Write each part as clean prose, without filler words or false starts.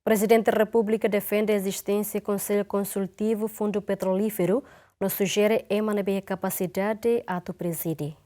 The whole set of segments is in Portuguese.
Presidente da República defende a existência do Conselho Consultivo Fundo Petrolífero, não sugere a capacidade ato preside.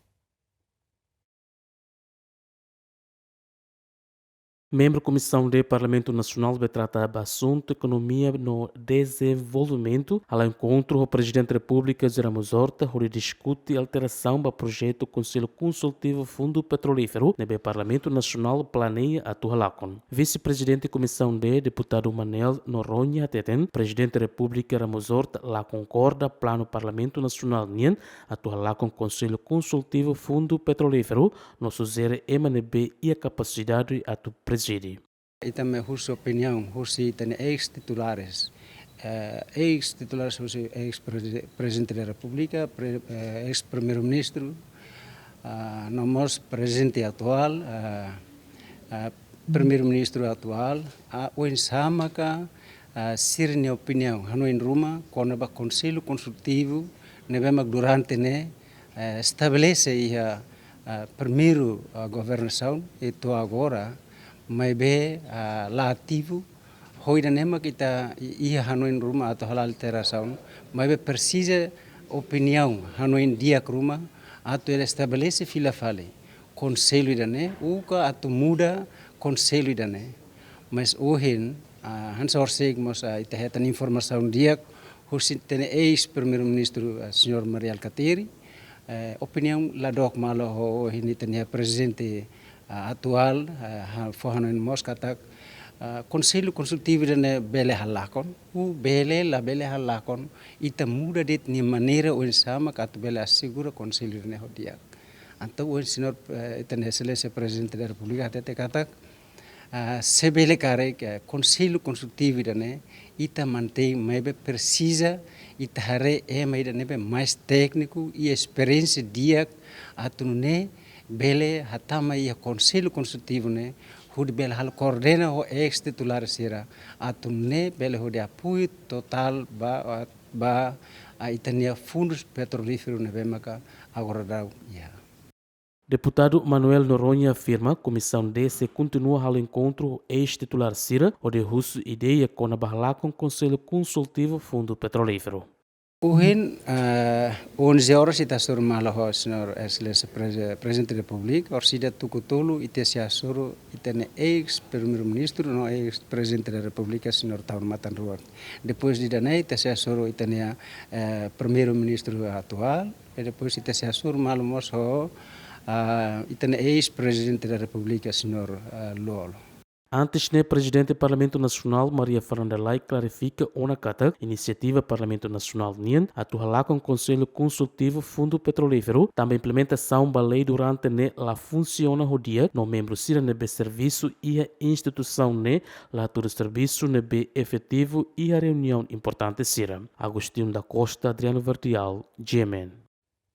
Membro da Comissão do Parlamento Nacional vai tratar do assunto economia no desenvolvimento. Ao encontro, o Presidente da República, Jair Horta, onde discute a alteração do projeto Conselho Consultivo Fundo Petrolífero, no Parlamento Nacional planeia atuar com. Vice-Presidente da Comissão D, deputado Manel Noronha Teten, Presidente da República, Ramos Horta, lá concorda plano Parlamento Nacional NIAN, atuar com Conselho Consultivo Fundo Petrolífero, no sugere MNB e a capacidade atu preside. E também a sua opinião, tem ex-titulares, ex-presidente da República, ex-primeiro-ministro, nosso presidente atual, primeiro-ministro atual, o Ensamaka, sirne opinião, em Roma, quando o Conselho Consultivo, durante estabelece a primeira governação, e estou agora, mas lá ativo, hoje nem kita ia Hanoi Roma atau hal alteração, mas precisa opinião Hanoi dia Roma atau estabelece fila fale conselho dane, uka atau muda conselho dane, mas hoje Hans Orseg mas itahetan informação dia hoje tem ex-primeiro-ministro senhor Mariel Kateri, opinião lá dok malo ini tem presidente atual Hanoi Moscatak Conselho Consultivo dane bele halakon bele halakon ita muda de maneira o sama kat bele assegura conselho dane hodia então o senhor itane excelência presidente da República até katak sebele care Conselho Consultivo dane ita mantém mais precisa ita hare mais dane mais técnico e experiência dia atune bele hatama ia Conselho Consultivo ne hud bele hal coordena o ex-titular sira atunne bele hud apoio total ba itania fundos petrolíferos ne bemaka agora dá ia. Deputado Manuel Noronha afirma que a Comissão D se continua ao encontro ex-titular Cira, onde russo ideia com a barra com o Conselho Consultivo Fundo Petrolífero. Uhin 11 horas ita sur malaho senhor excelência presidente da República orsida tukutulu ite sia sur itene ex-primeiro-ministro no ex-presidente da República senhor Taun Matan Ruat. Depois de dane ite sia sur itene primeiro-ministro atual e depois ite sia sur malumos ho itene ex-presidente da República senhor Lolo. Antes, o Presidente do Parlamento Nacional, Maria Fernanda Lai, clarifica uma iniciativa Parlamento Nacional NIAN, atuar com o Conselho Consultivo Fundo Petrolífero, também implementação da lei durante a funciona o dia, no membro Cira nebe serviço e a instituição lá todo serviço nebe efetivo e a reunião importante Cira. Agostinho da Costa, Adriano Verdial, GMN.